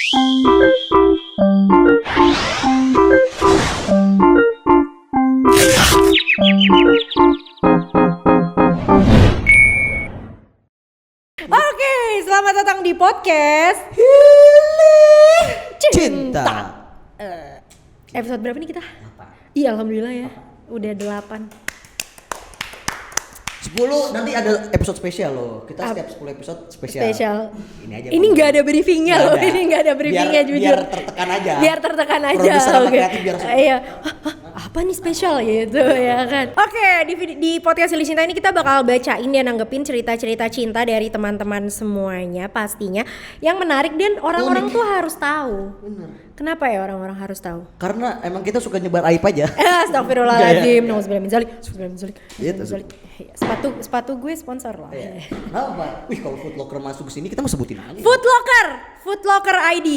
Oke, selamat datang di podcast Healing Cinta. Episode berapa nih kita? 8. Iya, alhamdulillah ya. Udah 8. 10 nanti ada episode spesial loh. Kita setiap 10 episode spesial. Ini aja. Ini enggak ada briefingnya loh. Ini enggak ada briefingnya jujur. Biar tertekan aja. Biar tertekan aja. Produser sama kreatif biar iya. Apa nih spesial gitu ya kan. Oke, di podcast Healing Cinta ini kita bakal bacain dan nanggepin cerita-cerita cinta dari teman-teman semuanya pastinya yang menarik dan orang-orang tuh harus tahu. Bener. Kenapa ya orang-orang harus tahu? Karena emang kita suka nyebar aib aja. Astagfirullahaladzim. Nauzubillah min dzalik. Gitu. Sepatu gue sponsor lah. Iya. Kenapa? Wih, kalau Foot Locker masuk ke sini kita mau sebutin aja. Foot Locker ID.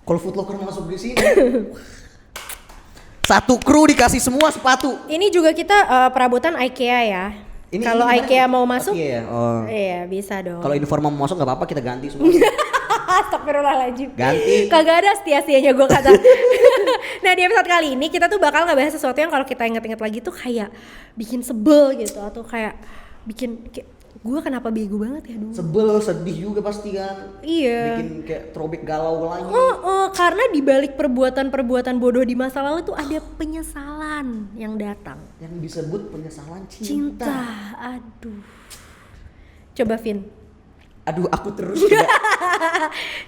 Kalau Foot Locker masuk di sini satu kru dikasih semua sepatu. Ini juga kita perabotan IKEA ya. Kalau IKEA mau masuk, iya bisa dong. Kalau Informa mau masuk nggak apa-apa, kita ganti semua. Astagfirullahaladzim. Ganti. Kagak ada setia-setianya gue kata. Nah di episode kali ini kita tuh bakal ngebahas sesuatu yang kalau kita inget-inget lagi tuh kayak bikin sebel gitu atau kayak bikin gue kenapa bego banget ya dulu. Sebel, sedih juga pasti kan. Iya. Bikin kayak throwback galau lagi. Karena dibalik perbuatan-perbuatan bodoh di masa lalu tuh ada penyesalan yang datang. Yang disebut penyesalan Cinta. Aduh. Coba Vin. Aduh, aku terus juga.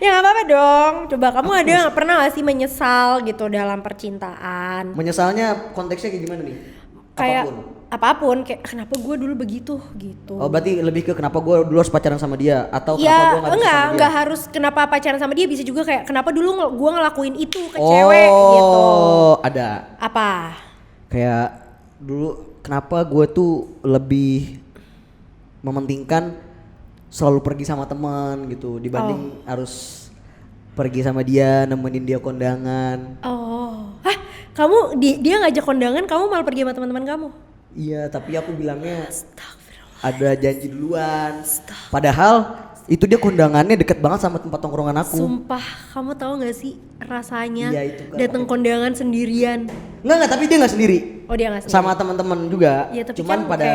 Ya gak apa-apa dong. Coba kamu ada pernah gak sih menyesal gitu dalam percintaan? Menyesalnya konteksnya kayak gimana nih? Kayak apapun kayak kenapa gue dulu begitu gitu. Oh berarti lebih ke kenapa gue dulu harus pacaran sama dia atau kenapa gue gak bisa sama dia? Enggak harus kenapa pacaran sama dia, bisa juga kayak kenapa dulu gue ngelakuin itu ke cewek gitu. Oh ada. Apa? Kayak dulu kenapa gue tuh lebih mementingkan selalu pergi sama teman gitu dibanding harus pergi sama dia, nemenin dia kondangan. Hah? Kamu dia ngajak kondangan, kamu malah pergi sama teman-teman kamu? Iya, tapi aku bilangnya ada janji duluan. Padahal itu dia kondangannya deket banget sama tempat tongkrongan aku. Sumpah, kamu tahu nggak sih rasanya Kan datang kondangan sendirian? Enggak, tapi dia nggak sendiri. Oh dia nggak sendiri. Sama teman-teman juga. Ya, tapi cuman kan pada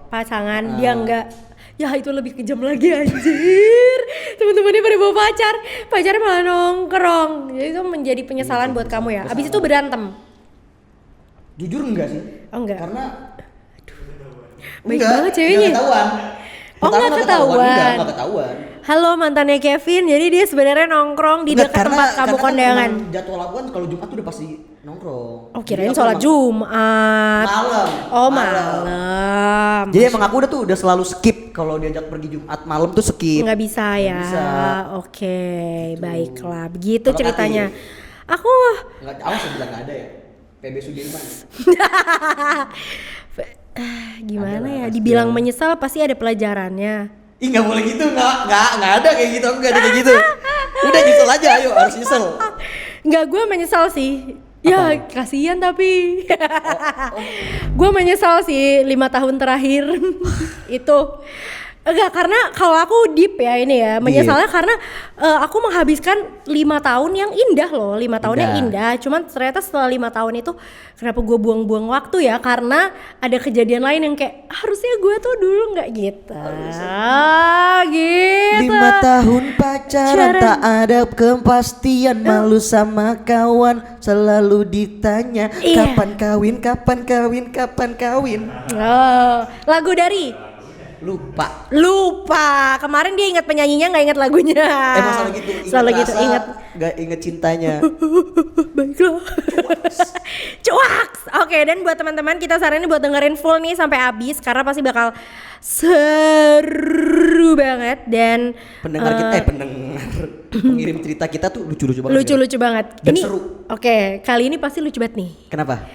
pasangan dia nggak. Ya itu lebih kejam lagi anjir. Teman-temannya pada bawa pacarnya malah nongkrong. Jadi itu menjadi penyesalan buat kamu ya. Abis itu berantem. Jujur enggak sih? Oh enggak. Karena baik banget ceweknya. Enggak ketahuan. Enggak ketahuan. Enggak ketahuan. Halo mantannya Kevin, jadi dia sebenarnya nongkrong di dekat tempat kamu kondangan. Kan jadwal aku kan kalau Jumat tuh udah pasti nongkrong. Oh kirain sholat Jumat. Malam. Oh malam. Jadi emang aku udah selalu skip kalau diajak pergi Jumat malam tuh skip. Nggak bisa ya. Bisa. Oke, baiklah. Begitu Kalau ceritanya. Aku nggak awas bilang nggak ada ya. PB Sudirman. Gimana ya? Dibilang menyesal pasti ada pelajarannya. Ih nggak boleh gitu, nggak ada kayak gitu, nggak ada kayak gitu. Udah nyesel aja, ayo harus nyesel. Nggak, gue menyesal sih. Ya kasihan tapi. Gue menyesal sih 5 tahun terakhir itu. Enggak, karena kalau aku deep ya ini ya, menyesalnya karena aku menghabiskan 5 tahun yang indah loh, 5 tahunnya indah. Cuman ternyata setelah 5 tahun itu kenapa gue buang-buang waktu ya, karena ada kejadian lain yang kayak harusnya gue tuh dulu nggak gitu. Gitu. 5 tahun pacaran tak ada kepastian, malu sama kawan selalu ditanya kapan kawin. Lagu dari Lupa. Kemarin dia ingat penyanyinya, nggak ingat lagunya. Masalah gitu. Selalu gitu, ingat. Nggak inget cintanya. Baiklah. Cuaks. Oke, dan buat teman-teman kita saranin buat dengerin full nih sampai habis karena pasti bakal seru banget dan pengirim cerita kita tuh lucu-lucu banget. Lucu-lucu banget. Dan ini seru. Oke, kali ini pasti lucu banget nih. Kenapa?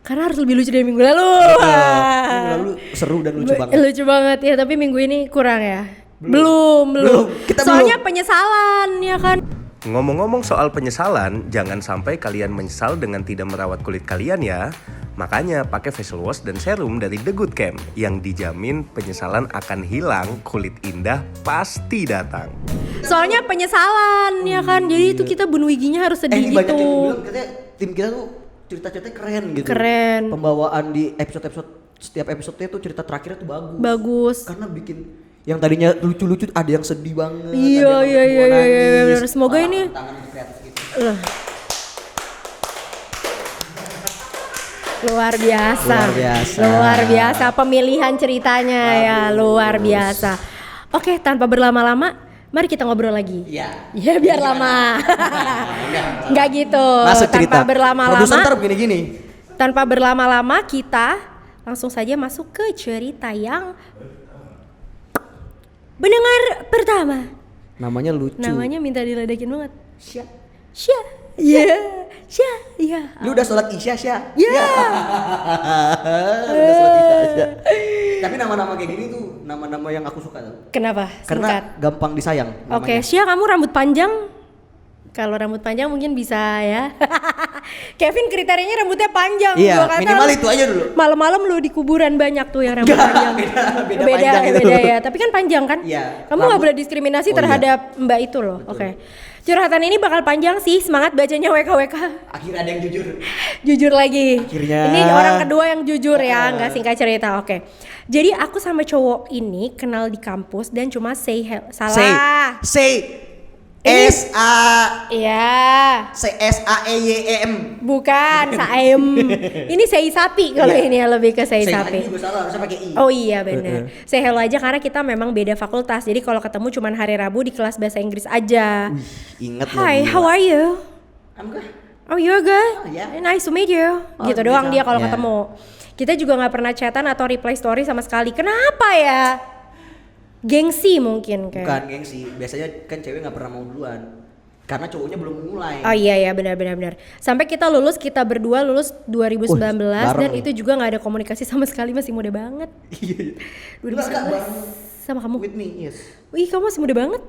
Karena harus lebih lucu dari minggu lalu. Minggu lalu seru dan lucu banget. Lucu banget ya, tapi minggu ini kurang ya. Belum. Soalnya penyesalan ya kan. Ngomong-ngomong soal penyesalan, jangan sampai kalian menyesal dengan tidak merawat kulit kalian ya. Makanya pakai facial wash dan serum dari The Good Camp yang dijamin penyesalan akan hilang, kulit indah pasti datang. Soalnya penyesalan ya kan. Jadi itu kita Bun Wiginya harus sedih Ini banyak yang gitu. bilang katanya tim kita tuh cerita-ceritanya keren gitu. Keren. Pembawaan di episode-episode setiap episode-nya tuh cerita terakhirnya tuh bagus. Bagus. Karena bikin yang tadinya lucu-lucu ada yang sedih banget. Iya, ada yang iya, iya, nangis. iya, bener. Semoga ini tangan kreatif gitu. luar biasa. Luar biasa. Luar biasa pemilihan ceritanya ya, luar biasa. Oke, tanpa berlama-lama, mari kita ngobrol lagi. Iya. Ya biar lama. Enggak gitu. Masuk cerita. Tanpa berlama-lama. Produser ntar begini-gini. Tanpa berlama-lama kita langsung saja masuk ke cerita yang pendengar pertama. Namanya lucu. Namanya minta diledekin banget. Sya. Sya. Iya. Sya. Iya. Lu udah sholat isya, Sya? Ya. Lu udah sholat isya, Sya. Tapi nama-nama kayak gini tuh nama-nama yang aku suka tuh. Kenapa? Karena Singkat. gampang disayang. Oke, namanya. Sya, kamu rambut panjang? Kalau rambut panjang mungkin bisa ya. Kevin kriterianya rambutnya panjang. Iya, Gua kata minimal lu itu aja dulu. Malam-malam lu di kuburan banyak tuh yang rambut panjang. beda panjang itu. Beda ya. Tapi kan panjang kan? Iya. Kamu nggak Rambut- boleh diskriminasi Oh, iya. terhadap mbak itu loh. Oke. Curhatan ini bakal panjang sih. Semangat bacanya WKWK. Akhirnya ada yang jujur. Jujur lagi. Akhirnya. Ini orang kedua yang jujur ya, nggak singkat cerita. Oke. Jadi aku sama cowok ini kenal di kampus dan cuma salah. Say Ini- S-A Iya. S-A-E-Y-E-M. Bukan, saem. Ini sei sapi kalau Iya. ini ya, lebih ke sei Say sapi. juga salah, harusnya pakai I. Oh iya benar. Say hello aja karena kita memang beda fakultas. Jadi kalau ketemu cuman hari Rabu di kelas bahasa Inggris aja. Ingat loh. Hi, gila. how are you? I'm good. Oh you're good. Oh, yeah. Nice to meet you. Oh, Gitu gitu. doang dia kalau Yeah. ketemu. Kita juga nggak pernah chatan atau reply story sama sekali. Kenapa ya? Gengsi mungkin kayak. Bukan gengsi, biasanya kan cewek nggak pernah mau duluan. Karena cowoknya belum mulai. Oh iya ya benar. Sampai kita lulus, kita berdua lulus 2019 dan bareng. itu juga nggak ada komunikasi sama sekali, masih muda banget. Iya. 2019 Enggak, bareng sama kamu. with me, yes. Wih kamu masih muda banget.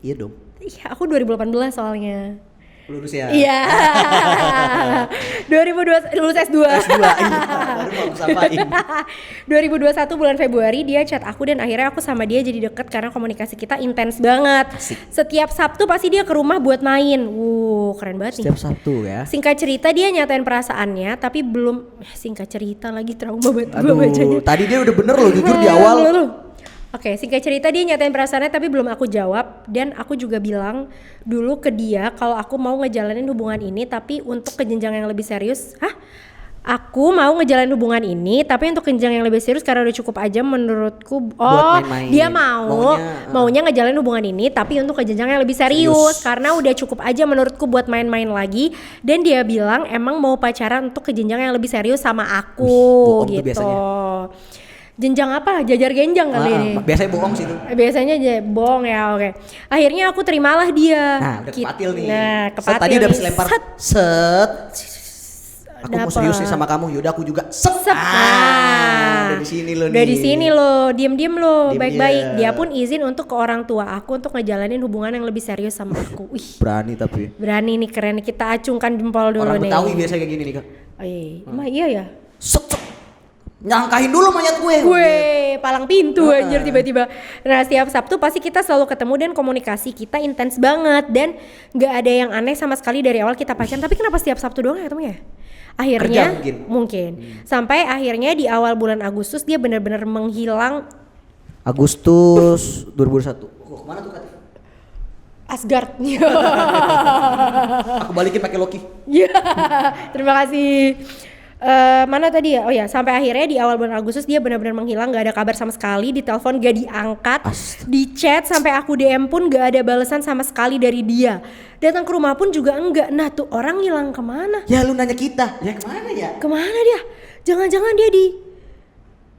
Iya dong. Iya aku 2018 soalnya. Lulus ya. Iya. 2002 lulus S2. S2 iya. Baru mau aku sampain. 2021 bulan Februari dia chat aku dan akhirnya aku sama dia jadi deket karena komunikasi kita intens banget. Asik. Setiap Sabtu pasti dia ke rumah buat main. Keren banget nih. Setiap Sabtu ya. Singkat cerita dia nyatain perasaannya tapi belum singkat cerita lagi trauma banget gue Aduh, bacanya. tadi dia udah bener loh jujur di awal. Oke, singkat cerita dia nyatain perasaannya tapi belum aku jawab dan aku juga bilang dulu ke dia kalau aku mau ngejalanin hubungan ini tapi untuk ke jenjang yang lebih serius. Hah? Aku mau ngejalanin hubungan ini tapi untuk jenjang yang lebih serius karena udah cukup aja menurutku. Oh, main-main. dia maunya ngejalanin hubungan ini tapi untuk ke jenjang yang lebih serius karena udah cukup aja menurutku buat main-main lagi dan dia bilang emang mau pacaran untuk ke jenjang yang lebih serius sama aku bohong tuh gitu. biasanya. Jenjang apa? Jajar genjang kali ini. Biasanya bohong sih tuh. Biasanya aja bohong ya, oke. Akhirnya aku terimalah dia. Nah, udah kepatil nih. Nah, Set, kepatil tadi udah nih. selempar. Set. Set. Aku mau Dapet. serius nih sama kamu. Yaudah aku juga. Set. Sep. Dari sini lo nih. Dari sini lo, diem-diem lo, Diem baik-baik. dia. Dia pun izin untuk ke orang tua aku untuk ngejalanin hubungan yang lebih serius sama aku. Wih, Berani tapi. berani nih, keren nih. Kita acungkan jempol dulu Orang nih. Betawi biasa kayak gini nih kak. Oh, iya. Emang iya ya? Set. Set. Nyangkain dulu mayat gue. Gue palang pintu anjir tiba-tiba. Nah setiap Sabtu pasti kita selalu ketemu dan komunikasi kita intens banget dan nggak ada yang aneh sama sekali dari awal kita pacaran. Tapi kenapa setiap Sabtu doang ya ketemu ya? Akhirnya Kerja mungkin. Sampai akhirnya di awal bulan Agustus dia benar-benar menghilang. Agustus 2021. Kemana tuh kak? Asgard. Aku balikin pakai Loki. Ya, terima kasih. Mana tadi ya? Oh ya, sampai akhirnya di awal bulan Agustus dia benar-benar menghilang, nggak ada kabar sama sekali, di telepon gak diangkat, di chat sampai aku DM pun gak ada balasan sama sekali dari dia. Datang ke rumah pun juga enggak. Nah tuh orang hilang kemana? Ya lu nanya kita. Ya kemana ya? Kemana dia? Jangan-jangan dia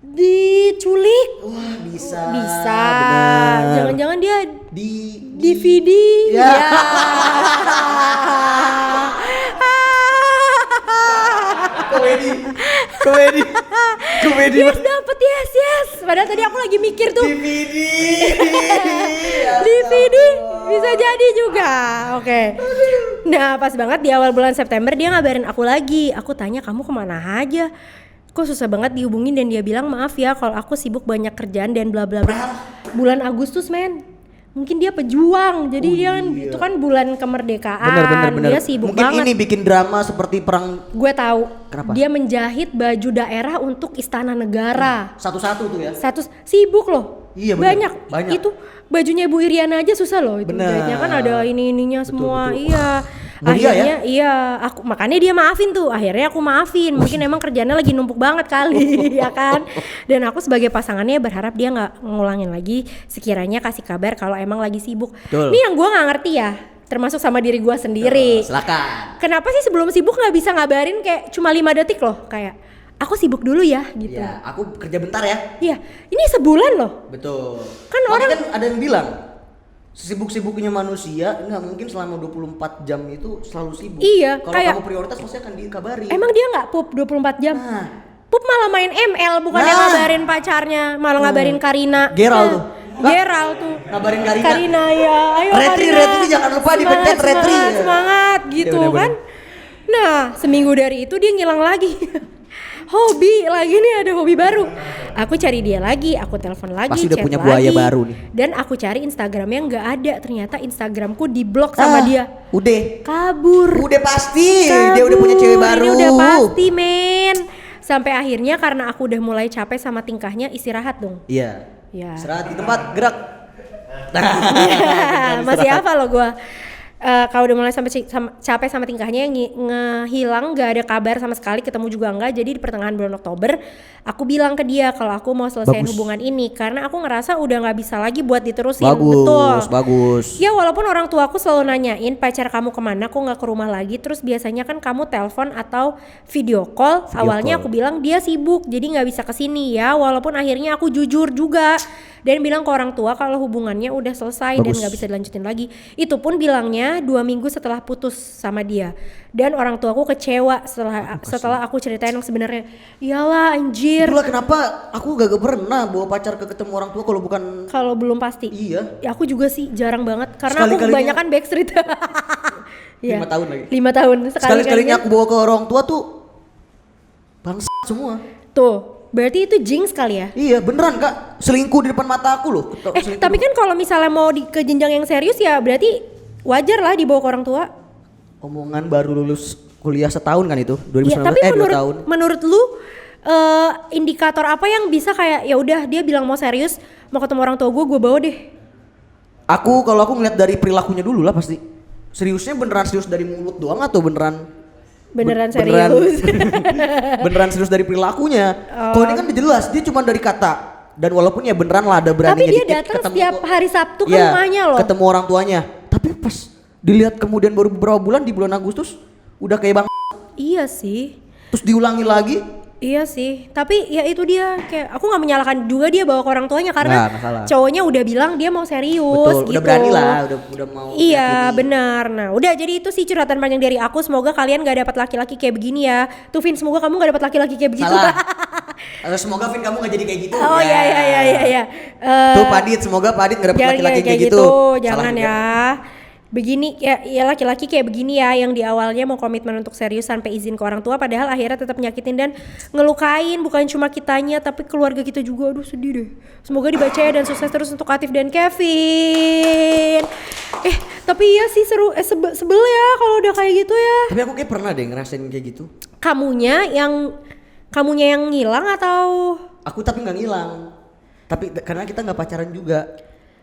diculik? Wah bisa. Bisa. Bener. Jangan-jangan dia Di DVD. Ya. Komedi. Yes, dapet yes. Padahal tadi aku lagi mikir tuh. DVD. DVD bisa jadi juga. Oke. Nah pas banget di awal bulan September dia ngabarin aku lagi. Aku tanya kamu kemana aja? Kok susah banget dihubungin dan dia bilang maaf ya kalau aku sibuk banyak kerjaan dan bla bla bla. Bulan Agustus men. mungkin dia pejuang. Jadi Oh, dia kan iya. itu kan bulan kemerdekaan. Bener. Dia sibuk Mungkin banget. ini bikin drama seperti perang Gue tahu. Kenapa? Dia menjahit baju daerah untuk istana negara. satu-satu tuh ya. Satu sibuk loh. Iya, bener. banyak. Banyak. Itu bajunya Bu Iriana aja susah loh itu. Bener. Jahitnya kan ada ininya semua. betul. Iya. Mulia Akhirnya iya, aku makanya dia maafin tuh. Akhirnya aku maafin. Mungkin emang kerjanya lagi numpuk banget kali, ya kan? Dan aku sebagai pasangannya berharap dia nggak ngulangin lagi. Sekiranya kasih kabar kalau emang lagi sibuk. Betul. Ini yang gua nggak ngerti ya. Termasuk sama diri gua sendiri. Silakan. Kenapa sih sebelum sibuk nggak bisa ngabarin kayak cuma 5 detik loh, kayak aku sibuk dulu ya gitu. Ya, aku kerja bentar ya. Iya, ini sebulan loh. Betul. Kan Makanya orang- kan ada yang bilang sibuk-sibuknya manusia nggak mungkin selama 24 jam itu selalu sibuk. Iya, Kalau kayak- kamu prioritas pasti akan dikabari. Emang dia nggak pup 24 jam? Nah, Pup malah main ML, bukannya Nah. ngabarin pacarnya, malah ngabarin Karina. Geral Nah, tuh. Geral tuh. ngabarin Karina. Karina ya, ayo Retri, Karina. Retri, jangan lupa dipencet Semangat, Retri. semangat, semangat gitu Iya, bener-bener. kan. Nah, seminggu dari itu dia ngilang lagi. Hobi lagi nih, ada hobi baru. Aku cari dia lagi, aku telepon lagi, Pasti udah chat punya buaya lagi. baru nih. Dan aku cari Instagramnya nggak ada. Ternyata Instagramku diblok sama dia. Udah. Kabur. Udah pasti. Dia udah punya cewek Kabur, baru. Ini udah pasti men. Sampai akhirnya karena aku udah mulai capek sama tingkahnya, istirahat dong. Iya. Ya. Istirahat di tempat, gerak. Masih apa lo gue. Kalau udah mulai capek sama tingkahnya, ngehilang, gak ada kabar sama sekali, ketemu juga enggak. Jadi di pertengahan bulan Oktober aku bilang ke dia kalau aku mau selesaiin Bagus. hubungan ini karena aku ngerasa udah nggak bisa lagi buat diterusin. Bagus, Betul. bagus. Ya walaupun orang tuaku selalu nanyain pacar kamu kemana, kok nggak ke rumah lagi. Terus biasanya kan kamu telepon atau video call. Awalnya call. aku bilang dia sibuk jadi nggak bisa kesini ya. Walaupun akhirnya aku jujur juga dan bilang ke orang tua kalau hubungannya udah selesai dan Bagus. nggak bisa dilanjutin lagi. Itu pun bilangnya 2 minggu setelah putus sama dia. Dan orang tuaku kecewa setelah aku ceritain yang sebenarnya. Iyalah anjir. Itulah kenapa aku gak pernah bawa pacar ke ketemu orang tua kalau bukan. Kalau belum pasti. Iya. Ya aku juga sih jarang banget karena aku Sekali-kalinya- kebanyakan backstreet. Iya. 5 tahun lagi. 5 tahun. Sekali-kalinya aku bawa ke orang tua tuh bangsa semua. Tuh, berarti itu jinx kali ya? Iya beneran kak, selingkuh di depan mata aku loh. Selingkuh Tapi kan kalau misalnya mau ke jenjang yang serius ya berarti wajar lah dibawa ke orang tua. omongan baru lulus kuliah setahun kan itu, Iya, 2019 tapi 2 tahun. menurut lu indikator apa yang bisa kayak ya udah dia bilang mau serius, mau ketemu orang tua gue bawa deh. Kalau aku ngeliat dari perilakunya dulu lah pasti. Seriusnya beneran serius dari mulut doang atau beneran Beneran beneran- serius. beneran serius dari perilakunya. Oh. Kalau ini kan udah jelas dia cuma dari kata. Dan walaupun ya beneran lah ada beraninya Tapi dia dikit datang ketemu setiap kok. hari Sabtu ke Iya, rumahnya loh. ketemu orang tuanya. Tapi pas dilihat kemudian baru beberapa bulan di bulan Agustus udah kayak bang. Iya sih. Terus diulangi lagi. Iya sih, tapi ya itu dia kayak aku nggak menyalahkan juga dia bawa ke orang tuanya Nggak karena masalah. cowoknya udah bilang dia mau serius Betul, gitu. udah berani lah, udah mau. Iya yakini. benar. Nah udah jadi itu sih curhatan panjang dari aku. Semoga kalian gak dapat laki-laki kayak begini ya. Tuh Vin, semoga kamu gak dapat laki-laki kayak begitu. Salah. Semoga Vin kamu gak jadi kayak gitu. Oh Ya. iya. Tuh Padit, semoga Padit gak dapet Jangan laki-laki kayak kayak gitu, gitu. Salah jangan juga. ya. Begini ya laki-laki kayak begini ya yang di awalnya mau komitmen untuk serius sampai izin ke orang tua padahal akhirnya tetap nyakitin dan ngelukain bukan cuma kitanya tapi keluarga kita juga. Aduh sedih deh. Semoga dibaca ya dan sukses terus untuk Atif dan Kevin. Tapi iya sih seru sebel ya kalau udah kayak gitu ya. Tapi aku kayak pernah deh ngerasain kayak gitu. Kamunya yang ngilang atau Aku tapi nggak ngilang. Tapi karena kita nggak pacaran juga.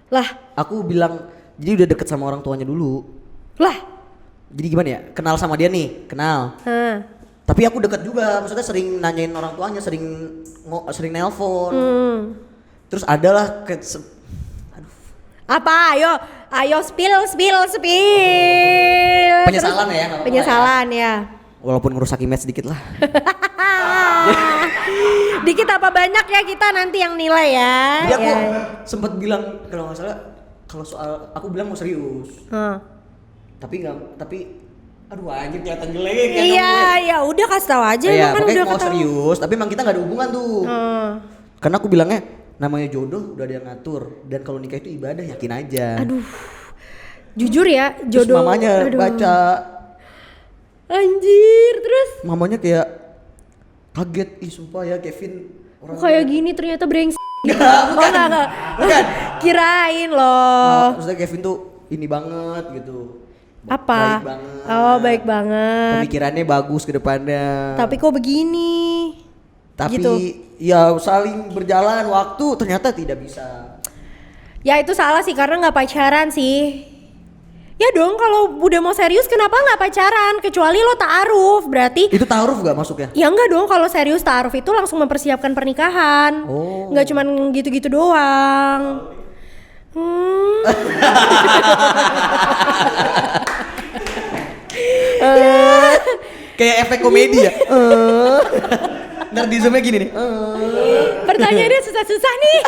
lah Aku bilang jadi udah deket sama orang tuanya dulu. lah. Jadi gimana ya? Kenal sama dia nih, kenal. Hah. Tapi aku deket juga, maksudnya sering nanyain orang tuanya, sering nelpon. Terus adalah Apa? Ayo spill. Penyesalan Terus- ya, nggak apa-apa Penyesalan ya. walaupun ngerusak image sedikit lah. Dikit apa banyak ya kita nanti yang nilai ya. Jadi aku Ya. sempet bilang kalau nggak salah kalau soal aku bilang mau serius. Tapi aduh anjir kelihatan jelek ya. Iya, ya udah kasih tahu aja Iya, emang kan pokoknya udah mau ketahuan. serius, tapi emang kita nggak ada hubungan tuh. Karena aku bilangnya namanya jodoh udah ada yang ngatur dan kalau nikah itu ibadah yakin aja. Aduh. Jujur ya, Terus jodoh. mamanya aduh. baca, Anjir, terus mamanya kayak kaget, ih sumpah ya Kevin Kok kayak gini ternyata brengsek. Enggak. Bukan. Kirain loh. Maksudnya Kevin tuh ini banget gitu. Apa? Baik banget. Oh, baik banget. Pemikirannya bagus ke depannya. Tapi kok begini? Tapi gitu. ya saling berjalan waktu ternyata tidak bisa. Ya itu salah sih karena nggak pacaran sih. Ya dong kalau udah mau serius kenapa nggak pacaran? Kecuali lo ta'aruf berarti. Itu ta'aruf gak masuknya? Ya enggak dong kalau serius ta'aruf itu langsung mempersiapkan pernikahan. Oh. Nggak cuman gitu-gitu doang. Kayak efek komedi ya. Ntar di zoomnya gini nih. Pertanyaannya susah-susah nih.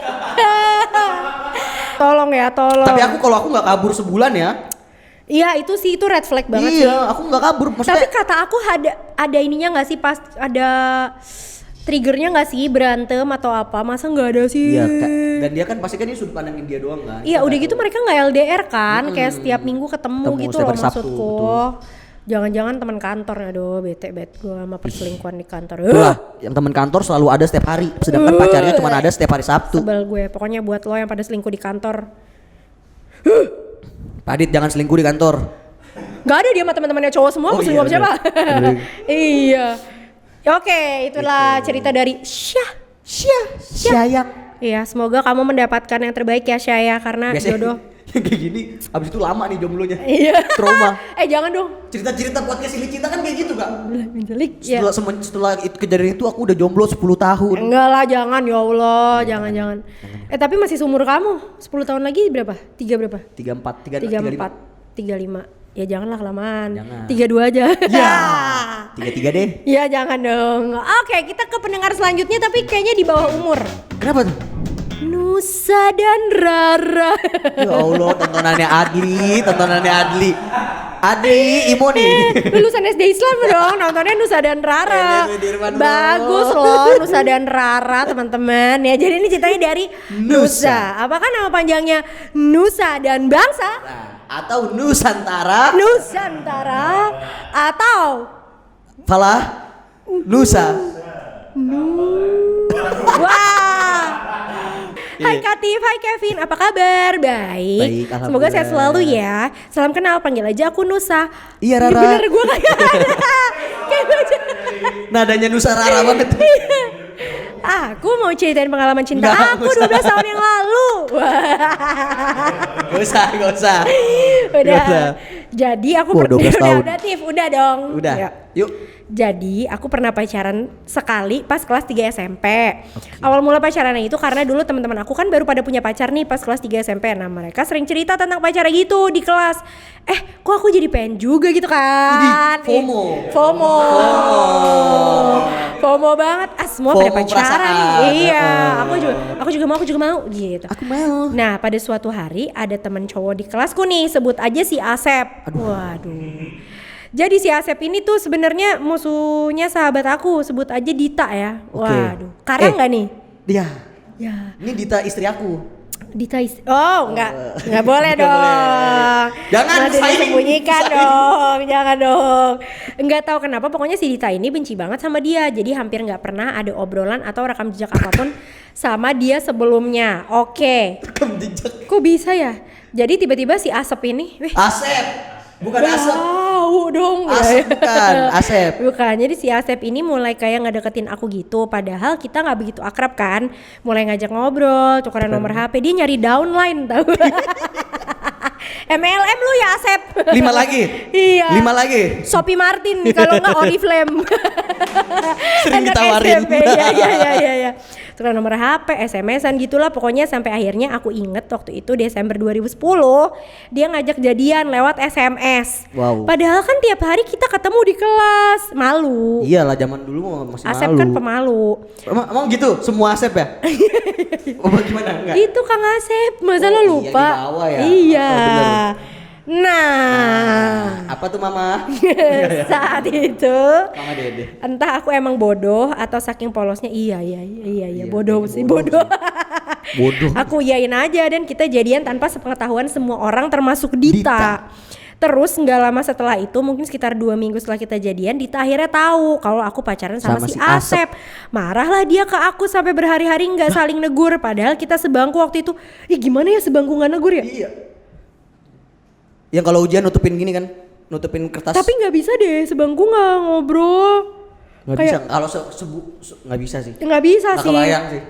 Tolong ya, tolong. Tapi kalau aku nggak kabur sebulan ya. Iya itu sih, itu red flag banget sih. Iya, aku nggak kabur. Tapi Maksudnya kata aku ada ininya nggak sih, pas ada triggernya nggak sih, berantem atau apa? Masa nggak ada sih? iya, dan dia kan pasti kan ini sudut pandangin dia doang kan. Iya udah gitu mereka nggak LDR kan, kayak setiap minggu ketemu gitu setiap loh hari Sabtu, maksudku. betul. Jangan-jangan teman kantor, aduh bete gue sama perselingkuhan di kantor. Itulah, yang teman kantor selalu ada setiap hari, sedangkan pacarnya cuma ada setiap hari Sabtu. Sebel gue, pokoknya buat lo yang pada selingkuh di kantor. Pak Adit jangan selingkuh di kantor. Gak ada dia sama teman-temannya cowok semua, Oh, selingkuh iya, sama siapa? bener. Iya. Ya, oke, itulah cerita dari Sayang. Iya, semoga kamu mendapatkan yang terbaik ya Syaya, karena jodoh. Yang kayak gini, abis itu lama nih jomblonya. Iya. Trauma. Jangan dong. Cerita-cerita podcast Silih Cinta kan kayak gitu kak. Menjelik. Ya. Setelah itu kejadian itu aku udah jomblo 10 tahun. Enggak lah, jangan ya Allah, jangan. Tapi masih seumur kamu. 10 tahun lagi berapa? 3 berapa? 34, 35. Ya janganlah kelamaan. Jangan. 32 aja. Ya. 33 deh. Ya jangan dong. Oke, kita ke pendengar selanjutnya tapi kayaknya di bawah umur. Kenapa tuh? Nusa dan Rara. Ya Allah, tontonannya Adli. Adli, Imo nih. Lulusan SD Islam dong, nontonnya Nusa dan Rara. Bagus loh Nusa dan Rara teman-teman. Ya jadi ini ceritanya dari Nusa. Apakah nama panjangnya Nusa dan Bangsa? Nah, atau Nusantara? Nusantara atau Falah Nusa. Wah. Hai Katif, hai Kevin, apa kabar? Baik, Baik, semoga sehat alhamdulillah. selalu ya. Salam kenal, panggil aja aku Nusa. Iya, Rara. Bener gue kayak kayak gue aja. Nadanya Nusa Rara banget. Aku mau ceritain pengalaman cinta Nggak aku usah. 12 tahun yang lalu. Gak usah. Udah. Nggak usah. Jadi aku Wah, 12 tahun. udah Tif, udah dong. Udah, Ya. yuk. Jadi aku pernah pacaran sekali pas kelas 3 SMP. Awal mula pacarannya itu karena dulu teman-teman aku kan baru pada punya pacar nih pas kelas 3 SMP. Nah mereka sering cerita tentang pacarnya gitu di kelas. Kok aku jadi pengen juga gitu kan. Idih, FOMO. FOMO banget. Semua FOMO pada pacaran. perasaan. Iya, aku juga mau gitu. Aku mau. Nah pada suatu hari ada teman cowok di kelasku nih, sebut aja si Asep. Waduh. Jadi si Asep ini tuh sebenarnya musuhnya sahabat aku, sebut aja Dita ya. Oke. Waduh, karang nggak nih? Dia. Ya, Ini Dita istri aku. Dita nggak boleh Nggak dong. boleh. Jangan Nanti saing. disembunyikan dong, jangan dong. Nggak tahu kenapa, pokoknya si Dita ini benci banget sama dia. Jadi hampir nggak pernah ada obrolan atau rekam jejak apapun sama dia sebelumnya. Oke. Kok bisa ya? Jadi tiba-tiba si Asep ini, Asep. Bukan Asep. Tahu dong. Asep bukan, Asep. Bukan, jadi si Asep ini mulai kayak ngedeketin aku gitu. Padahal kita gak begitu akrab kan. Mulai ngajak ngobrol, tukeran nomor HP. Dia nyari downline tau. MLM lu ya Asep. 5 lagi. Iya. 5 lagi. Shopee Martin kalau nggak Oriflame. Sering Anak ditawarin. SMP, Iya. Tukeran nomor HP, SMS-an gitulah pokoknya sampai akhirnya aku inget waktu itu Desember 2010 dia ngajak jadian lewat SMS. Wow. Padahal kan tiap hari kita ketemu di kelas. Malu. Iyalah zaman dulu mah masih Asep malu. kan pemalu. Emang gitu semua Asep ya? Oh gimana? Enggak. Itu Kang Asep, masa lo Oh, iya, lupa? di bawah ya? Iya. Oh, bener. Nah, Apa tuh Mama? saat itu Mama Dede. entah aku emang bodoh atau saking polosnya iya bodoh sih bodoh. Bodoh. Aku iyain aja dan kita jadian tanpa sepengetahuan semua orang termasuk Dita. Terus nggak lama setelah itu, mungkin sekitar 2 minggu setelah kita jadian, Dita akhirnya tahu kalau aku pacaran sama si Asep. Marahlah dia ke aku sampai berhari-hari nggak saling negur. Padahal kita sebangku waktu itu. Ih gimana ya sebangku nggak negur ya? Iya. Yang kalau ujian nutupin gini kan, nutupin kertas. Tapi nggak bisa deh, sebangku nggak ngobrol. Nggak bisa. Kalau nggak bisa sih. Nggak bisa Nggak sih. kebayang sih.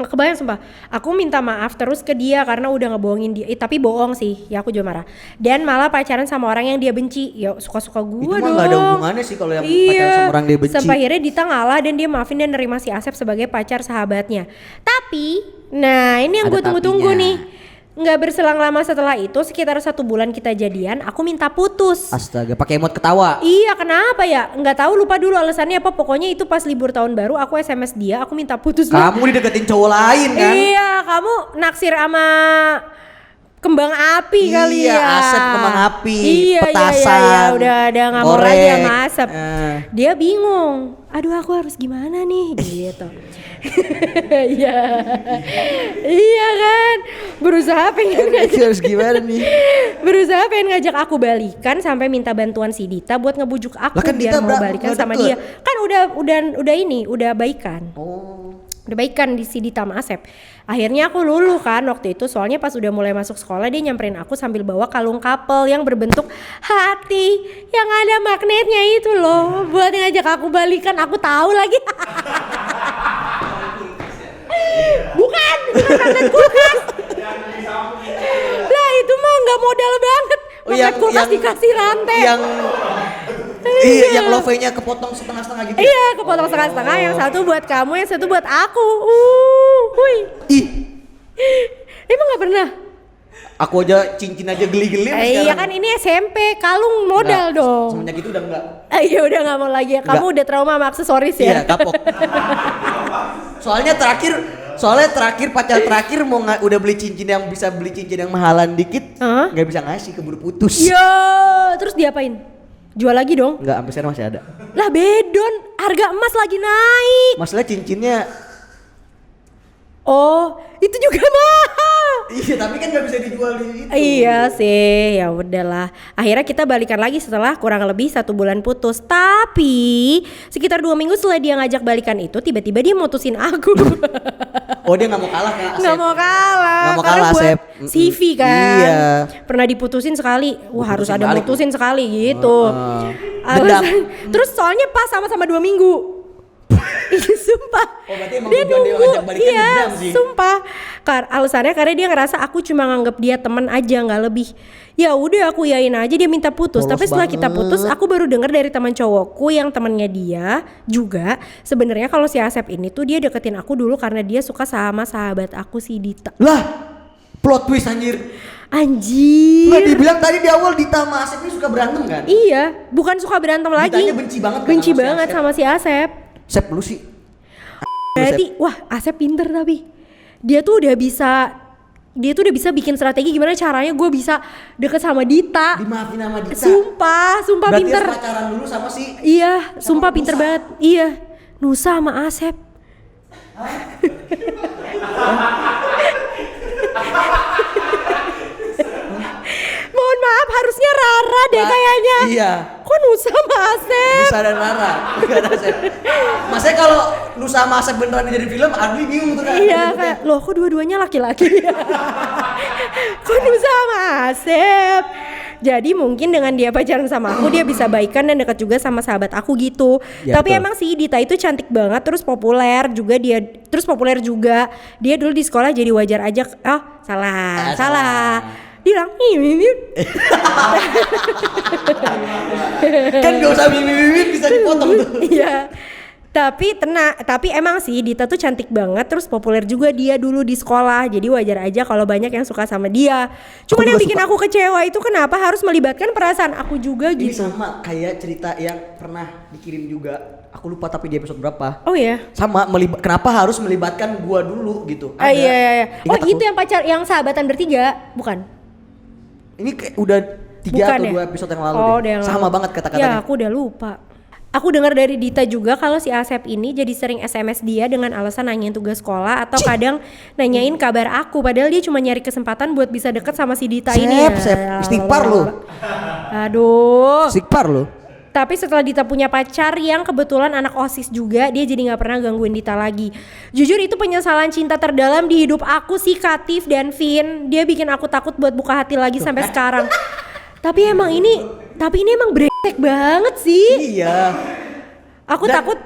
Nggak kebayang sumpah. Aku minta maaf terus ke dia karena udah ngebohongin dia. Tapi bohong sih, ya aku juga marah. Dan malah pacaran sama orang yang dia benci. Ya suka-suka gue dong. Itu mah nggak ada hubungannya sih kalau yang pacaran sama orang dia benci. Sampai akhirnya Dita ngalah dan dia maafin dan nerima si Asep sebagai pacar sahabatnya. Tapi, nah ini yang Ada gue tunggu-tunggu tapinya. nih. Nggak berselang lama setelah itu, sekitar 1 bulan kita jadian, aku minta putus. Astaga, pakai emot ketawa. Iya, kenapa ya? Nggak tahu, lupa dulu alasannya apa. Pokoknya itu pas libur tahun baru, aku SMS dia, aku minta putus. Kamu dideketin cowok lain kan? Iya, kamu naksir sama kembang api kali ya. Iya, asap kembang api, iya, petasan, iya, udah nggak mau korek. lagi sama asap. Eh. Dia bingung. Aduh, aku harus gimana nih? Gitu. Iya, iya kan. Berusaha pengen Harus gimana nih? Berusaha pengen ngajak aku balikan sampai minta bantuan si Dita buat ngebujuk aku Lah kan biar Dita mau balikan nggak sama deket. dia. Kan udah baikan. Oh. Udah baikan di si Dita sama Asep. Akhirnya aku luluh kan waktu itu, soalnya pas udah mulai masuk sekolah dia nyamperin aku sambil bawa kalung couple yang berbentuk hati yang ada magnetnya itu loh, buat ngajak aku balikan. Aku tahu lagi. bukan magnet kulkas. Lah itu mah nggak modal banget. Magnet kulkas dikasih rantai. Iya, yang lovenya kepotong setengah-setengah gitu. Iya, kepotong setengah-setengah. Yang satu buat kamu, yang satu buat aku. Hui. Ih, Emang nggak pernah? aku aja cincin aja geli-geli Iya kan ini SMP, kalung modal dong. Semenjak itu udah enggak. Iya udah nggak mau lagi. Kamu udah trauma sama aksesoris Iya, ya? kapok. Soalnya terakhir pacar terakhir mau udah beli cincin yang bisa beli cincin yang mahalan dikit, Hah? nggak bisa ngasih, keburu putus. Yo, terus diapain? Jual lagi dong? Nggak, sampai sekarang masih ada. Lah bedon, harga emas lagi naik. Masalah cincinnya. Oh, itu juga mahal. Iya, tapi kan nggak bisa dijual di itu. Iya sih, ya udahlah. Akhirnya kita balikan lagi setelah kurang lebih 1 bulan putus. Tapi sekitar 2 minggu setelah dia ngajak balikan itu, tiba-tiba dia mutusin aku. Oh, dia nggak mau kalah kan? Nggak mau kalah. Nggak mau Karena kalah, buat Asep. CV kan. Iya. Pernah diputusin sekali. Wah, harus Diputusin ada balik. mutusin sekali gitu. Dendam. Terus soalnya pas sama-sama 2 minggu. Ini sumpah. Oh, berarti emang Dia tujuan dia nunggu. ngajak balikan Iya, dendam sih. sumpah. Alasannya karena dia ngerasa aku cuma nganggap dia teman aja, nggak lebih. Ya udah aku yain aja dia minta putus. Polos Tapi setelah kita banget. putus, aku baru dengar dari teman cowokku yang temannya dia juga. Sebenarnya kalau si Asep ini tuh dia deketin aku dulu karena dia suka sama sahabat aku si Dita. Lah, plot twist anjir. Anjir. Nggak dibilang tadi di awal Dita sama Asep ini suka berantem kan? Iya, bukan suka berantem lagi. Ditanya benci banget kan Benci sama si banget Asep. sama si Asep. Sep lu sih. Berarti, wah Asep pinter tapi dia tuh udah bisa bikin strategi gimana caranya gue bisa deket sama Dita. Dimaafin sama Dita. Sumpah Berarti pinter. harus pacaran dulu sama si. Iya, sumpah Nusa. pinter banget. Iya, Nusa sama Asep. Mohon maaf, harusnya Rara deh kayaknya. Iya. Kok Nusa sama Asep? Nusa dan Rara. Bukan Asep. Masanya kalau Nusa sama Asep beneran jadi film, Adli bingung tuh kan. Iya kayak, loh kok dua-duanya laki-laki? Kok Nusa sama Asep? Jadi mungkin dengan dia pacaran sama aku, dia bisa baikan dan dekat juga sama sahabat aku gitu. Ya, Tapi betul. emang sih Dita itu cantik banget, terus populer juga dia. Terus populer juga. Dia dulu di sekolah jadi wajar aja. Oh salah. Dia bilang, ini. Kan gak usah mimpi-mimpi bisa dipotong tuh. Iya. Tapi emang sih Dita tuh cantik banget, terus populer juga dia dulu di sekolah. Jadi wajar aja kalau banyak yang suka sama dia. Cuman Aku yang juga bikin suka. aku kecewa itu kenapa harus melibatkan perasaan aku juga Ini gitu. sama kayak cerita yang pernah dikirim juga. Aku lupa tapi di episode berapa. Oh ya. Sama kenapa harus melibatkan gua dulu gitu. Ah, iya. Oh Ingat itu aku. yang yang sahabatan bertiga, bukan? Ini kayak udah 3 Bukan atau ya? 2 episode yang lalu Oh, deh. udah yang Sama lalu. banget Ya kata-katanya. aku udah lupa. Aku dengar dari Dita juga kalau si Asep ini jadi sering SMS dia dengan alasan nanyain tugas sekolah atau kadang nanyain kabar aku, padahal dia cuma nyari kesempatan buat bisa deket sama si Dita ini. Sep, istighfar lu. Aduh. Istighfar lu. Tapi setelah Dita punya pacar yang kebetulan anak OSIS juga, dia jadi nggak pernah gangguin Dita lagi. Jujur itu penyesalan cinta terdalam di hidup aku sih, Katif dan Vin. Dia bikin aku takut buat buka hati lagi sampai sekarang. Tapi ini emang brengsek banget sih. Iya. Aku takut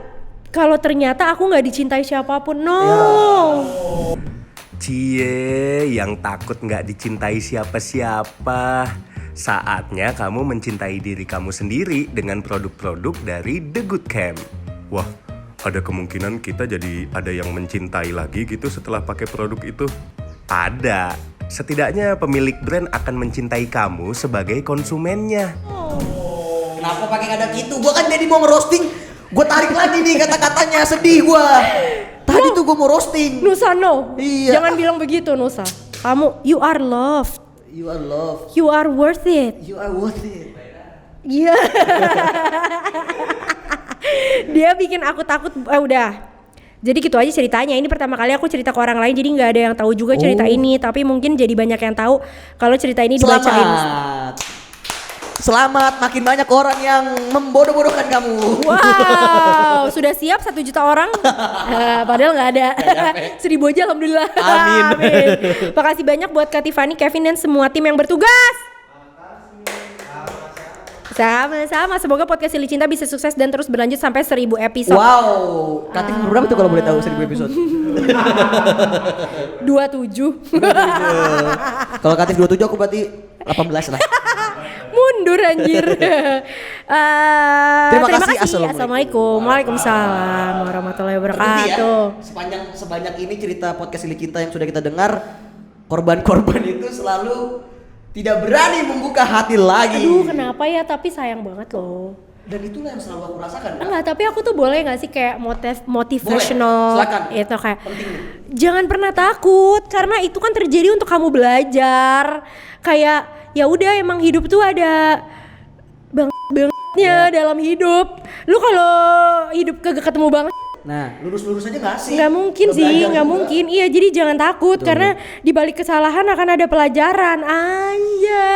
kalau ternyata aku nggak dicintai siapapun. No. Cie, yang takut nggak dicintai siapa-siapa. Saatnya kamu mencintai diri kamu sendiri dengan produk-produk dari The Good Camp. Wah, ada kemungkinan kita jadi ada yang mencintai lagi gitu setelah pakai produk itu? Ada. Setidaknya pemilik brand akan mencintai kamu sebagai konsumennya. Kenapa pakai kata gitu? Gua kan jadi mau ngerosting. Gua tarik lagi nih kata-katanya, sedih gua. Tadi tuh gua mau roasting. Nusa no. Iya. Jangan bilang begitu Nusa. Kamu you are loved. You are loved. You are worth it. You are worth it. Iya. Dia bikin aku takut. Udah. Jadi gitu aja ceritanya. Ini pertama kali aku cerita ke orang lain, jadi nggak ada yang tahu juga cerita ini. Tapi mungkin jadi banyak yang tahu kalau cerita ini dibacain. Selamat, makin banyak orang yang membodoh-bodohkan kamu. Wow, sudah siap 1 juta orang? Padahal nggak ada. 1000 aja alhamdulillah. Amin. Makasih banyak buat Kak Tiffany, Kevin dan semua tim yang bertugas. Sama-sama, semoga podcast Silly Cinta bisa sukses dan terus berlanjut sampai 1000 episode. Wow, Katif berapa tuh kalau boleh tahu 1000 episode? 27. Kalau Katif 27 aku berarti 18 lah. Mundur anjir. Terima kasih. Assalamualaikum. Waalaikumsalam warahmatullahi wabarakatuh. Ya, sebanyak ini cerita podcast Silly Cinta yang sudah kita dengar, korban-korban itu selalu tidak berani membuka hati lagi. Aduh, kenapa ya? Tapi sayang banget loh. Dan itulah yang selalu aku rasakan. Enggak, tapi aku tuh boleh nggak sih kayak motivational itu kayak penting. Jangan pernah takut karena itu kan terjadi untuk kamu belajar. Kayak ya udah emang hidup tuh ada bangetnya dalam hidup. Lu kalau hidup kagak ketemu banget, nah, lurus-lurus aja nggak sih? Nggak mungkin sih, nggak mungkin. Iya, jadi jangan takut. Betul. Karena di balik kesalahan akan ada pelajaran. Anjay.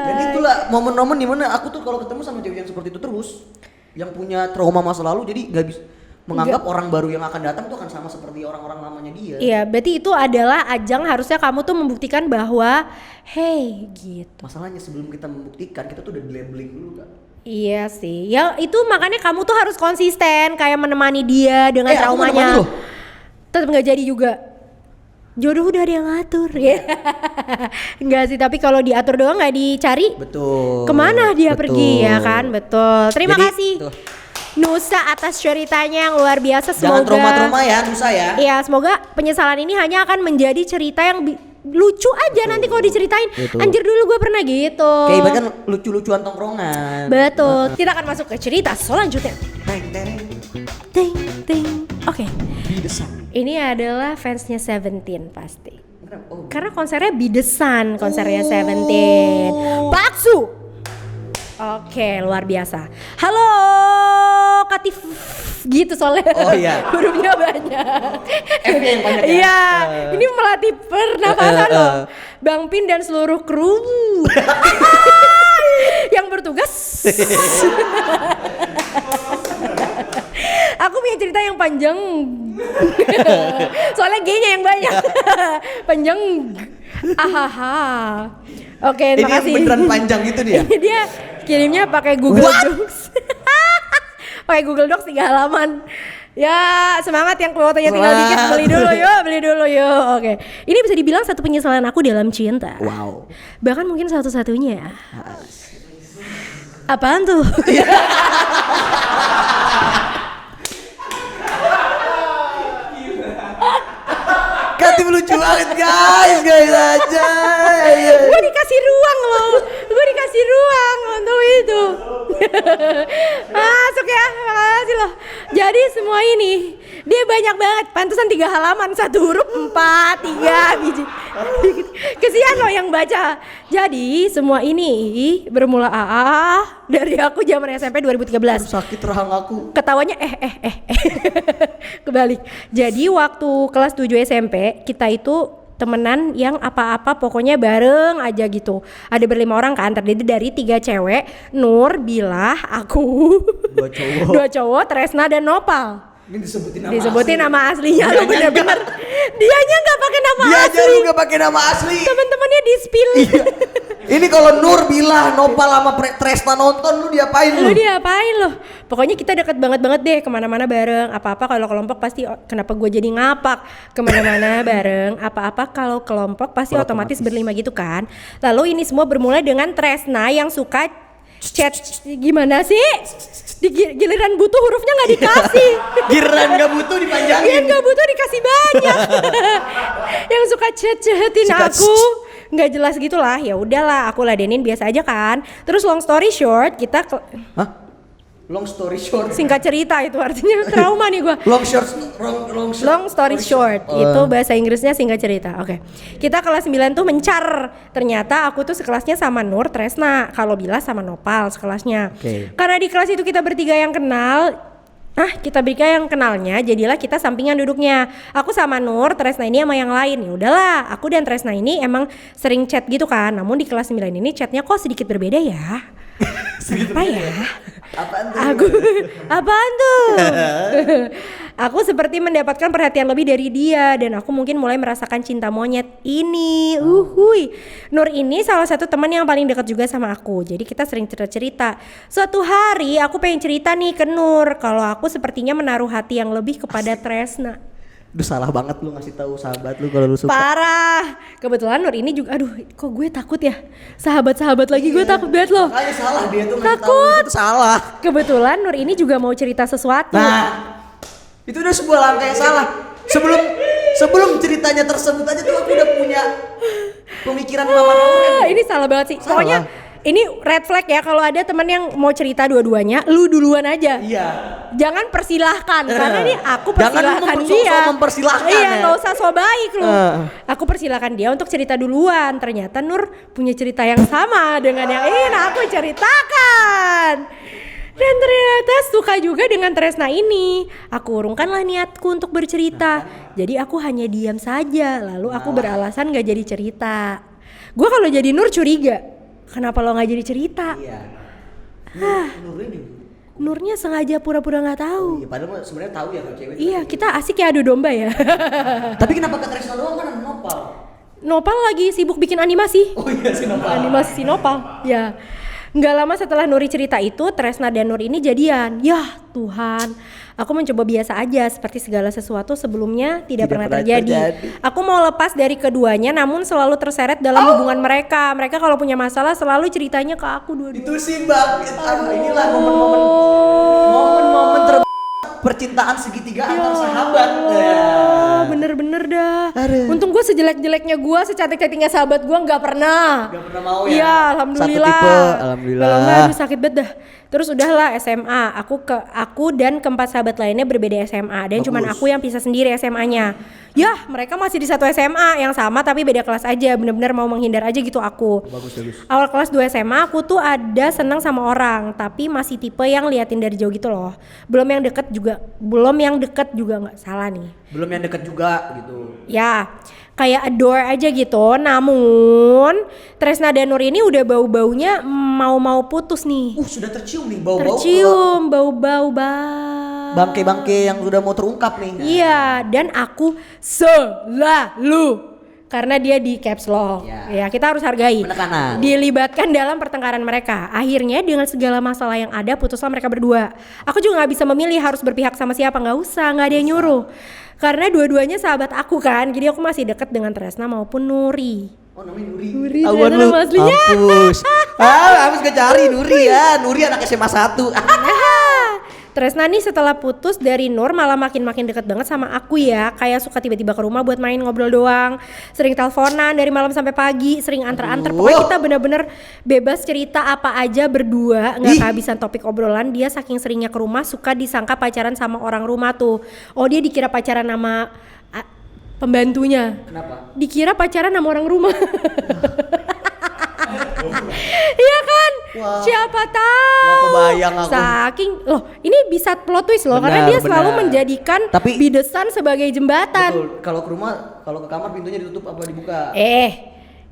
Dan itulah momen-momen dimana aku tuh kalau ketemu sama cewek yang seperti itu terus, yang punya trauma masa lalu, jadi nggak bisa menganggap orang baru yang akan datang tuh akan sama seperti orang-orang lamanya dia. Iya, berarti itu adalah ajang harusnya kamu tuh membuktikan bahwa, hey, gitu. Masalahnya sebelum kita membuktikan, kita tuh udah labeling dulu kan. Iya sih, ya itu makanya kamu tuh harus konsisten kayak menemani dia dengan traumanya. Tetap nggak jadi juga. Jodoh udah ada yang ngatur ya. Enggak sih, tapi kalau diatur doang nggak dicari. Betul. Kemana dia pergi ya kan? Betul. Terima kasih. Tuh. Nusa atas ceritanya yang luar biasa. Semoga jangan trauma-trauma ya Nusa ya. Iya, semoga penyesalan ini hanya akan menjadi cerita yang lucu aja. Betul. Nanti kalau diceritain. Betul. Anjir dulu gue pernah gitu. Kayak ibaratkan lucu-lucuan tongkrongan. Betul. Kita akan masuk ke cerita selanjutnya. Ting ting. Oke. Ini adalah fansnya Seventeen pasti. Karena konsernya Be The Sun, konsernya Seventeen. Baksu. Oke, luar biasa. Halo, Katif gitu soalnya. Oh iya. Hurufnya banyak. F-nya yang banyak ya. Iya, ini melatih pernapasan loh. Bang Pin dan seluruh kru yang bertugas. Aku punya cerita yang panjang. Soalnya G-nya yang banyak. Panjang. Ahaha. Oke, terima kasih. Ini beneran panjang gitu dia. Dia kirimnya pakai Google Docs. Pakai Google Docs 3 halaman. Ya, semangat yang kuotanya tinggal dikit, beli dulu yuk. Oke. Ini bisa dibilang satu penyesalan aku dalam cinta. Wow. Bahkan mungkin satu-satunya. Apaan tuh? Katif lucu banget guys aja. Gue dikasih ruang loh. Gue dikasih ruang untuk itu. Masuk ya, makasih loh. Jadi semua ini Dia banyak banget, pantesan 3 halaman, 1 huruf 4, 3 biji. Kesian loh yang baca. Jadi semua ini bermula dari aku zaman SMP 2013. Sakit rahang aku. Ketawanya kebalik. Jadi waktu kelas 7 SMP kita itu temenan yang apa-apa pokoknya bareng aja gitu. Ada berlima orang kan, terdiri dari 3 cewek, Nur, Bilah, aku, 2 cowok, Tresna dan Nopal. Ini Disebutin nama aslinya lo bener-bener. Dianya nggak pakai nama Dia asli. aja juga pakai nama asli. Temen-temennya di spill. Iya. Ini kalau Nur, Bilah, Nopal sama Tresna nonton lu diapain Lu lu? diapain lo? Pokoknya kita deket banget deh, kemana-mana bareng. Apa-apa kalau kelompok pasti, kenapa gue jadi ngapak, kemana-mana bareng. Apa-apa kalau kelompok pasti otomatis berlima gitu kan. Lalu ini semua bermula dengan Tresna yang suka chat. Gimana sih? Di giliran butuh hurufnya nggak dikasih. Giliran gak butuh dipanjangin. Giliran nggak butuh dikasih banyak. Yang suka chat-chatin aku nggak jelas gitulah. Ya udahlah, aku ladenin biasa aja kan. Terus long story short, kita Hah? Long story short. singkat cerita itu artinya trauma nih gua. Long story short itu bahasa Inggrisnya singkat cerita. Oke. Kita kelas 9 tuh mencar. Ternyata aku tuh sekelasnya sama Nur, Tresna. Kalau Bila sama Nopal sekelasnya. Oke. Karena di kelas itu kita bertiga yang kenal. Kita bertiga yang kenalnya, jadilah kita sampingan duduknya. Aku sama Nur, Tresna ini sama yang lain. Ya udahlah, aku dan Tresna ini emang sering chat gitu kan. Namun di kelas 9 ini chatnya kok sedikit berbeda ya. Apa ya? Apaan tuh? Aku seperti mendapatkan perhatian lebih dari dia dan aku mungkin mulai merasakan cinta monyet ini. Nur ini salah satu teman yang paling dekat juga sama aku. Jadi kita sering cerita-cerita. Suatu hari aku pengen cerita nih ke Nur kalau aku sepertinya menaruh hati yang lebih kepada Tresna. Duh, salah banget lu ngasih tahu sahabat lu kalau lu suka. Parah. Kebetulan Nur ini juga, aduh, kok gue takut ya. Sahabat-sahabat lagi gue takut banget loh. Makanya salah dia tuh ngasih Takut. tahu itu salah. Kebetulan Nur ini juga mau cerita sesuatu. Nah, itu udah sebuah langkah yang salah. Sebelum ceritanya tersebut aja tuh aku udah punya pemikiran mama Nur. Ini salah banget sih. Salah. Pokoknya ini red flag ya kalau ada teman yang mau cerita dua-duanya, lu duluan aja. Iya. Jangan persilahkan karena nih aku Jangan persilahkan dia. mempersilahkan Iya, ya. nggak usah so baik lu. Aku persilahkan dia untuk cerita duluan. Ternyata Nur punya cerita yang sama dengan yang ini aku ceritakan. Dan ternyata suka juga dengan Tresna ini. Aku urungkanlah niatku untuk bercerita. Jadi aku hanya diam saja. Lalu aku beralasan gak jadi cerita. Gue kalau jadi Nur curiga. Kenapa lo gak jadi cerita? Iya. Nur ini. Nurnya sengaja pura-pura gak tahu. Iya, padahal sebenarnya tahu ya kalau cewek. Iya, kita asik ya adu domba ya. Tapi kenapa ke Tresna doang kan ada Nopal? Nopal lagi sibuk bikin animasi. Oh iya si Nopal. Animasi si Nopal. Ya. Nggak lama setelah Nuri cerita itu, Tresna dan Nur ini jadian. Yah Tuhan, aku mencoba biasa aja seperti segala sesuatu sebelumnya tidak pernah terjadi. Aku mau lepas dari keduanya namun selalu terseret dalam hubungan mereka. Mereka kalau punya masalah selalu ceritanya ke aku dua-duanya. Itu sih Mbak, inilah momen-momen percintaan segitiga antar sahabat. Bener-bener dah. Aduh. Untung gue sejelek-jeleknya gue, secantik-cantiknya sahabat gue nggak pernah. Gak pernah mau ya? Iya, alhamdulillah. Satu tipe, alhamdulillah. Kalau nggak, aduh sakit banget dah. Terus udahlah SMA, aku dan keempat sahabat lainnya berbeda SMA dan cuman aku yang pisah sendiri SMA-nya. Yah, mereka masih di satu SMA yang sama tapi beda kelas aja. Bener-bener mau menghindar aja gitu aku. Bagus. Awal kelas 2 SMA aku tuh ada seneng sama orang, tapi masih tipe yang liatin dari jauh gitu loh. Belum yang deket juga nggak salah nih. Belum yang deket juga gitu. Ya, kayak adore aja gitu. Namun Tresna dan Nur ini udah bau-baunya mau putus nih. Sudah tercium nih bau-bau. Tercium bau-bau Bangke-bangke yang udah mau terungkap nih. Iya, dan aku selalu karena dia di caps lock. Ya, kita harus hargai. Penekanan. Dilibatkan dalam pertengkaran mereka. Akhirnya dengan segala masalah yang ada putuslah mereka berdua. Aku juga nggak bisa memilih harus berpihak sama siapa, nggak ada yang nyuruh. Karena dua-duanya sahabat aku kan, jadi aku masih deket dengan Tresna maupun Nuri. Oh namanya Nuri. Nuri, Awan nama lu. aslinya. Habis gak cari Nuri ya. Nuri anak SMA 1. Tresna nih setelah putus dari Nur malah makin deket banget sama aku ya. Kayak suka tiba-tiba ke rumah buat main ngobrol doang. Sering teleponan dari malam sampai pagi, sering antar-antar. Pokoknya kita bener-bener bebas cerita apa aja berdua, nggak kehabisan topik obrolan. Dia saking seringnya ke rumah suka disangka pacaran sama orang rumah tuh. Oh, dia dikira pacaran sama pembantunya. Kenapa? Dikira pacaran sama orang rumah. Iya kan? Wah. Siapa tahu. Nggak kebayang aku. Saking loh, ini bisa plot twist loh, karena dia selalu menjadikan bidesan sebagai jembatan. Betul. Kalau ke rumah, kalau ke kamar pintunya ditutup apa dibuka?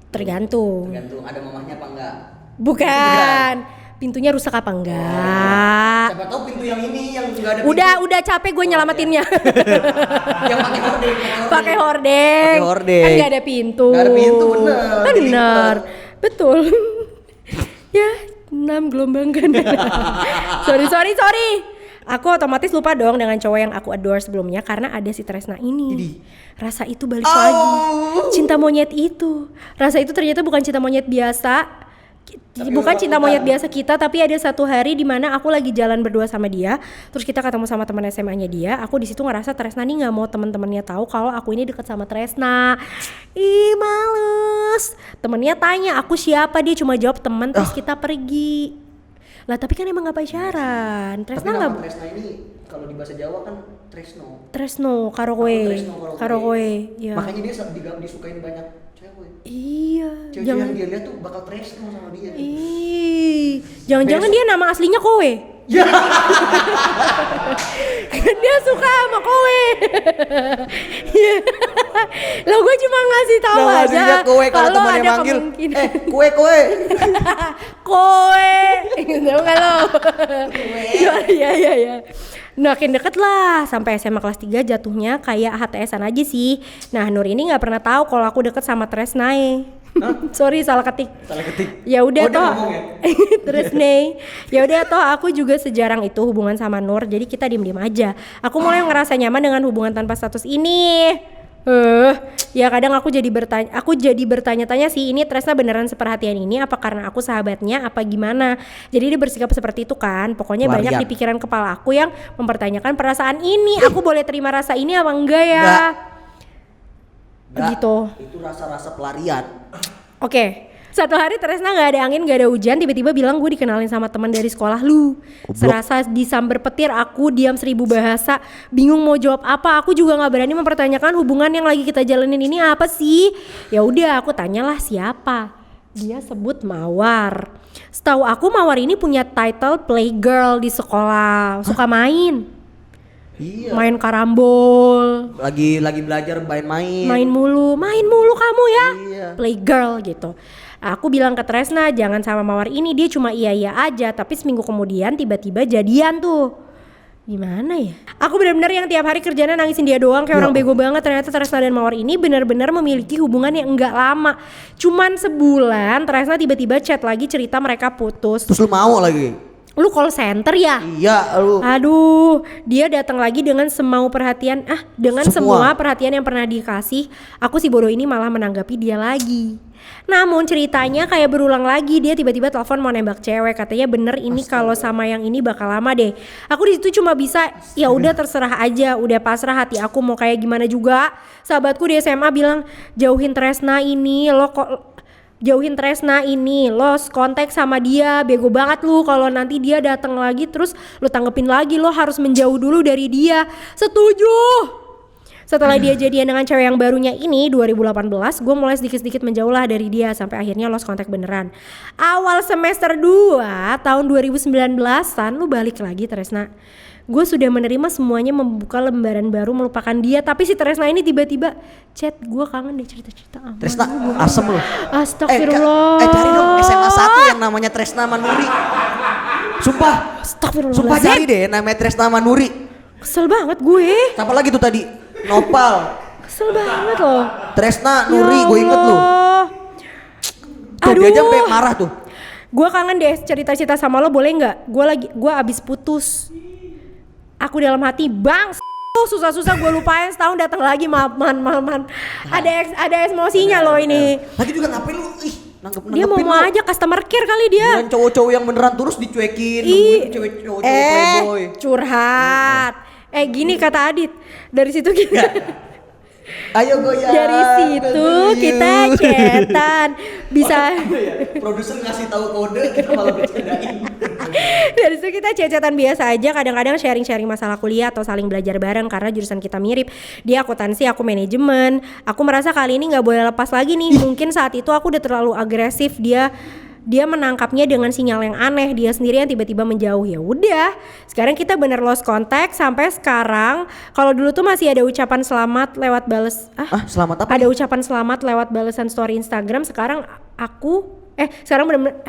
Tergantung. Tergantung ada mamahnya apa enggak. Bukan. Pintunya rusak apa enggak? Siapa tahu pintu yang ini yang enggak ada pintu. Udah capek gue nyelamatinnya. Yang pakai hordeng. Pakai hordeng. Kan enggak ada pintu. Enggak ada pintu, bener. Bener. Betul. Ya, 6 gelombang kan. sorry. Aku otomatis lupa dong dengan cowok yang aku adore sebelumnya karena ada si Tresna ini. Rasa itu balik lagi. Cinta monyet itu. Rasa itu ternyata bukan cinta monyet biasa. Bukan cinta monyet biasa kita, tapi ada satu hari di mana aku lagi jalan berdua sama dia, terus kita ketemu sama teman SMA-nya dia. Aku di situ ngerasa Tresna nih nggak mau teman-temannya tahu kalau aku ini deket sama Tresna. Ih, males. Temennya tanya aku siapa, dia cuma jawab teman, terus kita pergi. Lah tapi kan emang nggak pacaran. Tresna nggak. Tresna ini kalau di bahasa Jawa kan Tresno. Tresno, karo kowe. Ya. Makanya dia disukain banyak cewek. Iya. Cewek yang dia lihat tuh bakal Tresno sama dia. Jangan-jangan dia nama aslinya kowe. Ya. Dia suka sama kowe. Lah gue cuma ngasih tahu aja. Kowe kalau temannya manggil. Kowe. Kowe. Tahu enggak lo? Iya. Makin deket lah, sampai SMA kelas 3 jatuhnya kayak HTS-an aja sih. Nah, Nur ini nggak pernah tahu kalau aku deket sama Tresnae. Sorry, salah ketik. Ya udah toh. Tresnae. Ya udah toh, aku juga sejarang itu hubungan sama Nur. Jadi kita diem-diem aja. Aku mulai ngerasa nyaman dengan hubungan tanpa status ini. Ya kadang aku jadi bertanya-tanya sih, ini Tresna beneran seperhatian ini apa karena aku sahabatnya apa gimana. Jadi dia bersikap seperti itu kan. Pokoknya banyak di pikiran kepala aku yang mempertanyakan perasaan ini. Aku boleh terima rasa ini apa enggak ya? Enggak. Gitu. Itu rasa-rasa pelarian. Oke. Satu hari Tresna gak ada angin, gak ada hujan, tiba-tiba bilang gue dikenalin sama teman dari sekolah lu. Serasa disamber petir, aku diam 1000 bahasa, bingung mau jawab apa. Aku juga gak berani mempertanyakan hubungan yang lagi kita jalanin ini apa sih. Ya udah, aku tanyalah siapa. Dia sebut Mawar. Setahu aku Mawar ini punya title playgirl di sekolah, suka main. Iya. Main karambol. Lagi belajar main-main. Main mulu kamu ya. Iya. Playgirl gitu. Aku bilang ke Tresna jangan sama Mawar ini, dia cuma iya aja. Tapi seminggu kemudian tiba-tiba jadian tuh. Gimana ya? Aku benar-benar yang tiap hari kerjanya nangisin dia doang kayak orang bego banget. Ternyata Tresna dan Mawar ini benar-benar memiliki hubungan yang enggak lama. Cuman sebulan Tresna tiba-tiba chat lagi cerita mereka putus. Terus lu mau lagi? Lu call center ya? Iya lu. Aduh, dia datang lagi dengan semua perhatian yang pernah dikasih. Aku si bodoh ini malah menanggapi dia lagi. Namun ceritanya kayak berulang lagi, dia tiba-tiba telepon mau nembak cewek, katanya bener ini kalau sama yang ini bakal lama deh. Aku di situ cuma bisa ya udah terserah aja, udah pasrah hati aku mau kayak gimana juga. Sahabatku di SMA bilang jauhin Tresna ini, lost kontak sama dia, bego banget lu kalau nanti dia datang lagi terus lu tanggepin lagi, lo harus menjauh dulu dari dia. Setuju. Setelah dia jadian dengan cewek yang barunya ini 2018, gue mulai sedikit-sedikit menjauh lah dari dia sampai akhirnya lost kontak beneran. Awal semester 2 tahun 2019-an lu balik lagi Tresna. Gue sudah menerima semuanya, membuka lembaran baru, melupakan dia. Tapi si Tresna ini tiba-tiba chat, gue kangen deh cerita-cerita aman. Tresna, asem lu. Astagfirullah. Cari dong SMA 1 yang namanya Tresna Manuri. Sumpah. Astagfirullah. Sumpah cari deh namanya Tresna Manuri. Kesel banget gue. Apa lagi tuh tadi? Nopal. Kesel banget loh. Tresna Nuri, gue inget lu. Tuh dia aja sampai marah tuh. Gue kangen deh cerita-cerita sama lo, boleh nggak? Gue abis putus. Aku dalam hati bang, susah-susah gue lupain, setahun datang lagi, maaf man. Ada emosinya lo ini. Lagi juga ngapain lu? Dia mau aja customer care kali dia. Dan cowok-cowok yang beneran terus dicuekin, Ih, cowok-cowok playboy. Curhat. Gini kata Adit. Dari situ kita Ayo goyang. dari situ kita chatan. Bisa Produser ngasih tahu kode, kita malah bercandain. dari situ kita chat-chatan biasa aja, kadang-kadang sharing-sharing masalah kuliah atau saling belajar bareng karena jurusan kita mirip. Dia akuntansi, aku manajemen. Aku merasa kali ini nggak boleh lepas lagi nih. Mungkin saat itu aku udah terlalu agresif, dia menangkapnya dengan sinyal yang aneh. Dia sendiri yang tiba-tiba menjauh. Ya udah, sekarang kita bener lost contact sampai sekarang. Kalau dulu tuh masih ada ucapan selamat lewat bales Selamat apa? ada ucapan selamat lewat balasan story Instagram. Sekarang sekarang bener-bener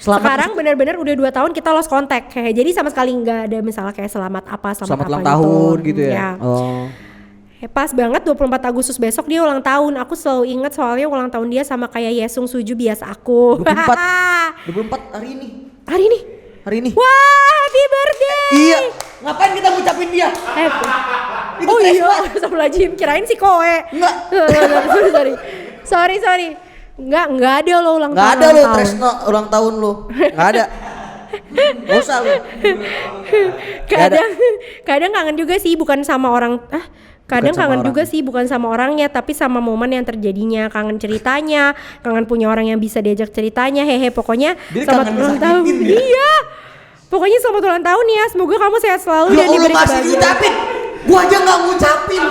sekarang bener-bener udah 2 tahun kita lost contact. Kayak jadi sama sekali nggak ada misalnya kayak selamat Selamat apa ulang gitu. tahun gitu ya. Oh. Pas banget 24 Agustus besok dia ulang tahun. Aku selalu ingat soalnya ulang tahun dia sama kayak Yesung Suju biasa aku. 24 hari ini. Hari ini. Wah, happy birthday. Iya. Ngapain kita ngucapin dia? Itu Iya, astagfirullahaladzim. Kirain si Koe. Enggak. Sorry. Enggak ada lo ulang tahun. Enggak ada lo Tresno ulang tahun lo. Enggak ada. Enggak usah lo. Kadang kangen juga sih bukan sama orang Kadang Bukan sama kangen juga orangnya. sih bukan sama orangnya tapi sama momen yang terjadinya, kangen ceritanya, kangen punya orang yang bisa diajak ceritanya. Hehe, pokoknya Dia selamat kangen ulang tahun. disakitin ya? Iya. Pokoknya selamat ulang tahun ya. Semoga kamu sehat selalu Ya dan Allah diberi masih kebahagiaan. ngucapin. Gua aja enggak ngucapin.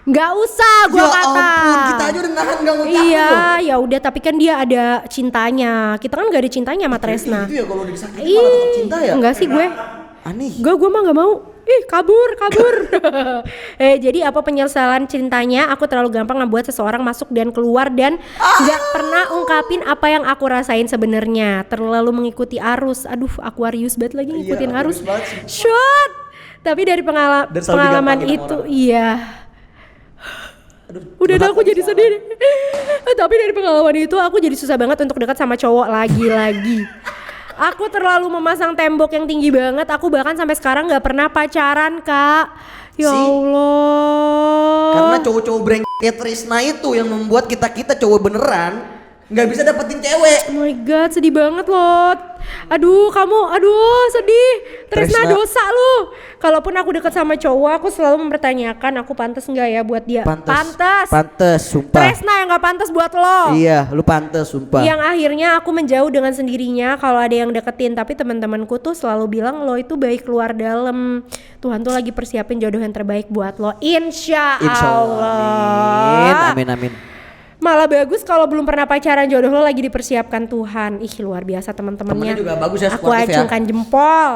Nggak usah gua Ya kata. ampun, kita aja udah nahan enggak ngucapin Iya, loh. ya udah tapi kan dia ada cintanya. Kita kan nggak ada cintanya sama Tresna. Itu ya kalau udah disakitin malah tetap cinta ya. Enggak sih gue. Aneh. Gue mah nggak mau. Kabur. Jadi apa penyesalan cintanya? Aku terlalu gampang ngebuat seseorang masuk dan keluar dan nggak pernah ungkapin apa yang aku rasain sebenarnya. Terlalu mengikuti arus. Aduh, Aquarius banget lagi ngikutin Iya, arus. Aquarius banget sih. Shot. Tapi dari Dan selalu pengalaman digampangin sama itu, orang. iya. Udah dah aku jadi sedih deh. Tapi dari pengalaman itu aku jadi susah banget untuk dekat sama cowok lagi. Aku terlalu memasang tembok yang tinggi banget. Aku bahkan sampai sekarang nggak pernah pacaran, Kak. Ya Si. Allah. Karena cowok-cowok brengsek Tresna itu yang membuat kita cowok beneran nggak bisa dapetin cewek. Oh my god, sedih banget loh. Aduh, sedih. Tresna Tresna. dosa lu. Kalaupun aku deket sama cowok, aku selalu mempertanyakan aku pantas nggak ya buat dia. Pantes, sumpah. Tresna yang nggak pantas buat lo. Iya, lu pantes, sumpah. Yang akhirnya aku menjauh dengan sendirinya kalau ada yang deketin. Tapi teman-temanku tuh selalu bilang lo itu baik luar dalam. Tuhan tuh lagi persiapin jodoh yang terbaik buat lo. Insya Allah. Amin. Malah bagus kalau belum pernah pacaran, jodoh lo lagi dipersiapkan Tuhan. Luar biasa teman-temannya. Temennya juga bagus ya, Aku sportif ya. acungkan jempol.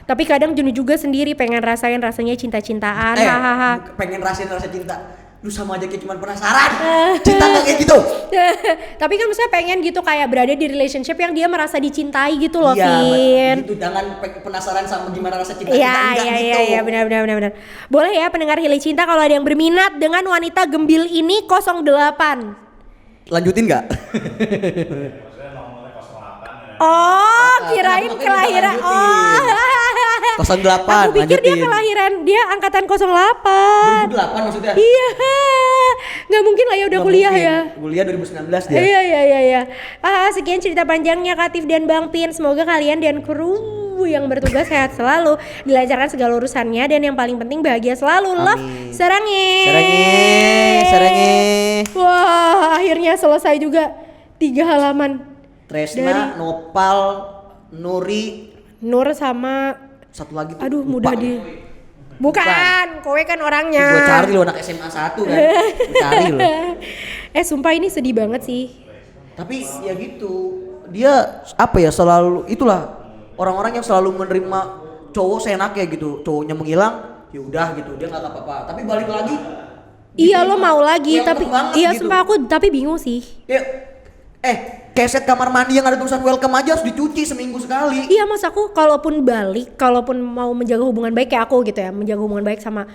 Tapi kadang jenuh juga sendiri, pengen rasain rasanya cinta-cintaan. Hahaha. Pengen rasain rasa cinta. Lu sama aja kayak cuman penasaran. Cinta nggak kayak gitu. Tapi kan maksudnya pengen gitu kayak berada di relationship yang dia merasa dicintai gitu loh, Iya, Vin. gitu. Jangan penasaran sama gimana rasa cinta kita enggak gitu. Iya, benar. Boleh ya pendengar Hili Cinta kalau ada yang berminat dengan wanita gembil ini 08. Lanjutin nggak? Oh, kirain makanya kelahiran. kita Oh. lanjutin. 08, Aku pikir dia lanjutin. kelahiran, dia angkatan 08. 2008 maksudnya. Iya. Nggak mungkin lah ya udah Nggak kuliah mungkin. ya. Kuliah 2019 dia. Iya. Sekian cerita panjangnya Katif dan Bang Pin. Semoga kalian dan kru yang bertugas sehat selalu, dilancarkan segala urusannya, dan yang paling penting bahagia selalu. Love, Amin. Sarange. Wah, akhirnya selesai juga 3 halaman. Tresna, Nopal, Nuri, Nur sama satu lagi tuh. aduh lupa. mudah di bukan kowe kan orangnya. Gua cari lo anak SMA 1 kan. Gua cari lo. Sumpah ini sedih banget sih. Tapi ya gitu. Dia apa ya, selalu itulah orang-orang yang selalu menerima cowok seenaknya gitu. Cowoknya menghilang, ya udah gitu. Dia enggak apa-apa. Tapi balik lagi. Iya lo mau lagi Welcome tapi banget iya gitu. sumpah aku tapi bingung sih. Ya, keset kamar mandi yang ada tulisan welcome aja harus dicuci seminggu sekali. Iya mas aku kalaupun mau menjaga hubungan baik kayak aku gitu ya, menjaga hubungan baik sama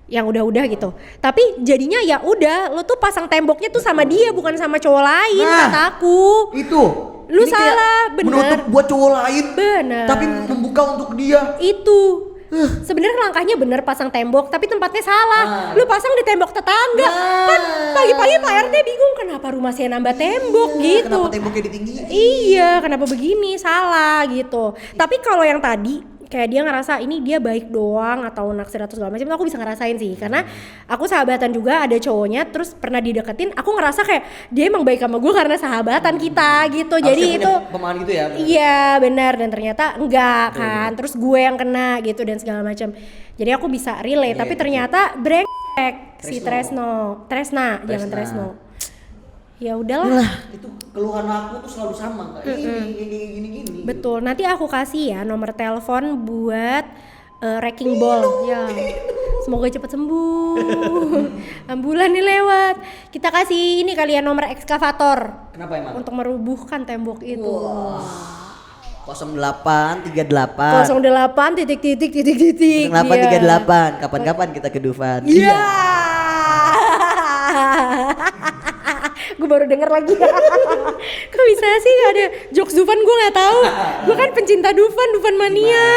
yang udah gitu. Tapi jadinya ya udah lo tuh pasang temboknya tuh sama dia bukan sama cowok lain kata aku. Itu. Lu Ini kayak salah, bener. menutup buat cowok lain. Bener. Tapi membuka untuk dia. Itu Sebenarnya langkahnya bener pasang tembok, tapi tempatnya salah. Lu pasang di tembok tetangga. Kan pagi-pagi Pak RT bingung kenapa rumah saya nambah tembok gitu. Kenapa temboknya ditinggiin? Iya, kenapa begini? Salah gitu. Tapi kalau yang tadi kayak dia ngerasa ini dia baik doang atau naksir atau segala macam, aku bisa ngerasain sih karena aku sahabatan juga ada cowoknya terus pernah dideketin, aku ngerasa kayak dia emang baik sama gue karena sahabatan kita gitu. Jadi itu pemahaman gitu ya. iya benar, dan ternyata enggak kan, terus gue yang kena gitu dan segala macam. Jadi aku bisa relate, tapi ternyata brengsek si Tresna, jangan Tresno. Ya udahlah. Itu keluhan aku tuh selalu sama kayak gini. Betul, nanti aku kasih ya nomor telepon buat wrecking ball ya. Semoga cepat sembuh. Ambulan nih lewat. Kita kasih ini kalian nomor ekskavator. Kenapa emang? Untuk merubuhkan tembok itu. 0838 08 titik. 0838. Kapan-kapan kita ke Dufan. Iya. Gue baru denger lagi. Kok bisa sih gak ada jokes Dufan, gue gak tahu. Gue kan pencinta Dufan mania.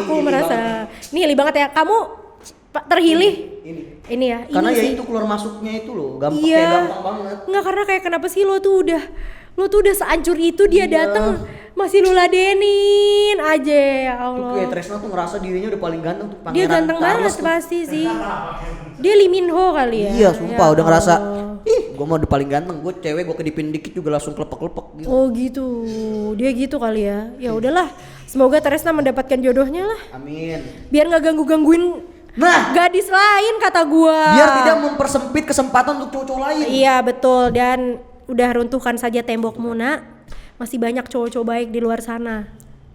Aku merasa ini hili banget ya. Kamu terhilih ini ya. Karena ini ya sih. itu keluar masuknya itu loh, gampang Iya. kayak gampang banget. Nggak, karena kayak kenapa sih lo tuh udah seancur itu dia datang masih lu ladenin aja ya Tuh Allah. kayak Tresna tuh ngerasa dirinya udah paling ganteng tuh, pangeran Dia ganteng Charles banget tuh. pasti sih. Dia Lee Min Ho kali ya. Iya sumpah Ya udah ngerasa Allah. gue mau udah paling ganteng, gue cewek gue kedipin dikit juga langsung klepek-klepek gitu. Oh gitu, dia gitu kali ya. Ya udahlah, semoga Tresna mendapatkan jodohnya lah. Amin. Biar nggak gangguin Nah, gadis lain kata gua. biar tidak mempersempit kesempatan untuk cowok-cowok lain. Iya betul, dan udah runtuhkan saja tembokmu nak. Masih banyak cowok-cowok baik di luar sana.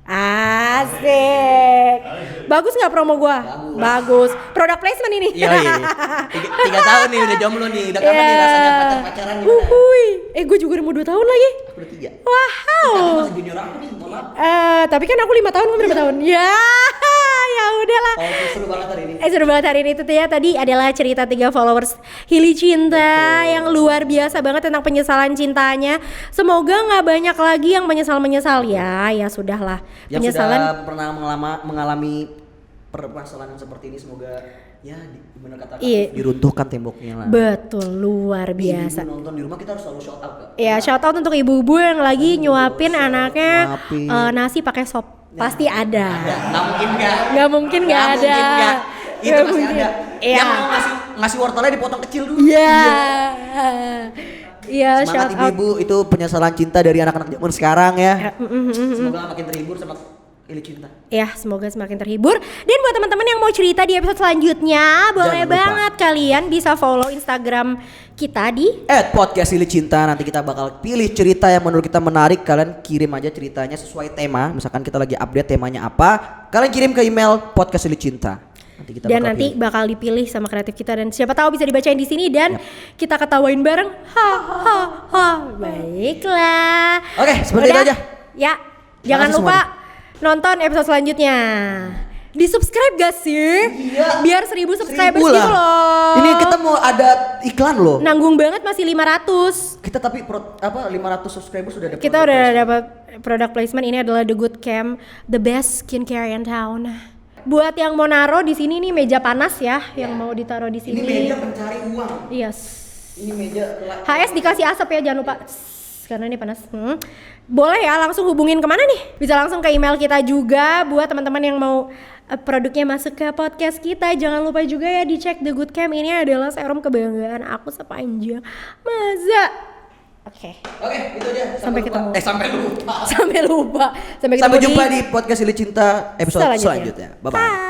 Asik. Bagus nggak promo gua? Bagus. Product placement ini. Iya, 3 tahun nih udah jomblo nih, udah kapan nih rasanya pacaran gimana? Uhuy. Gue juga udah mau 2 tahun lagi. Aku udah 3. Wow. Tapi masih junior aku nih, mohon maaf. Tapi kan aku 5 tahun, kamu berapa tahun? Ya, ya udahlah. Oh, seru banget hari ini. Seru banget hari ini itu ya. Tadi adalah cerita 3 followers Hili Cinta yang luar biasa banget tentang penyesalan cintanya. Semoga nggak banyak lagi yang menyesal ya. Ya sudahlah. Yang Penyesalan. sudah pernah mengalami permasalahan seperti ini, semoga ya benar kata Iya. diruntuhkan temboknya lah. Betul, luar biasa. Ibu nonton di rumah kita harus selalu shout out Kak. Ya, shout out untuk ibu-ibu yang lagi nyuapin anaknya nyuapin. nasi pakai sop. Pasti ada. Nggak mungkin nggak. Nggak mungkin nggak ada. Mungkin nggak. Itu Nggak pasti mungkin. ada. Iya. Yang mau ngasih wortelnya dipotong kecil dulu. Iya. Iya, shout Semangat out. ibu-ibu, itu penyesalan cinta dari anak-anak zaman sekarang ya. Semoga makin terhibur sama Hili Cinta. Ya, semoga semakin terhibur. Dan buat teman-teman yang mau cerita di episode selanjutnya, boleh Jangan lupa. banget kalian bisa follow Instagram kita di @podcast Hili Cinta. Nanti kita bakal pilih cerita yang menurut kita menarik. Kalian kirim aja ceritanya sesuai tema. Misalkan kita lagi update temanya apa, kalian kirim ke email podcast Hili Cinta. Nanti kita dan bakal nanti pilih. bakal dipilih sama kreatif kita dan siapa tahu bisa dibacain di sini dan kita ketawain bareng. Baiklah. Oke, seperti itu Udah? aja. Ya, jangan kasih lupa nonton episode selanjutnya. Di subscribe gak sih? Iya. Biar 1000 subscribers 1000 gitu lah. loh. Ini kita mau ada iklan loh. Nanggung banget masih 500. Kita tapi 500 subscribers sudah ada. Kita udah dapat product placement. Ini adalah The Good Cam, the best skincare in town. Buat yang mau naro di sini nih meja panas ya, yang mau ditaruh di sini. Ini meja pencari uang. Yes. Ini meja HS dikasih asap ya, jangan lupa. Karena ini panas. Boleh ya, langsung hubungin kemana nih? Bisa langsung ke email kita juga buat teman-teman yang mau produknya masuk ke podcast kita. Jangan lupa juga ya dicek The Good Cam. Ini adalah serum kebanggaan aku sepanjang masa. Oke. Oke, itu aja. Sampai ketemu. Sampai lupa. Sampai lupa. Sampai ketemu Sampai jumpa di podcast Hili Cinta episode selanjutnya. Bye bye.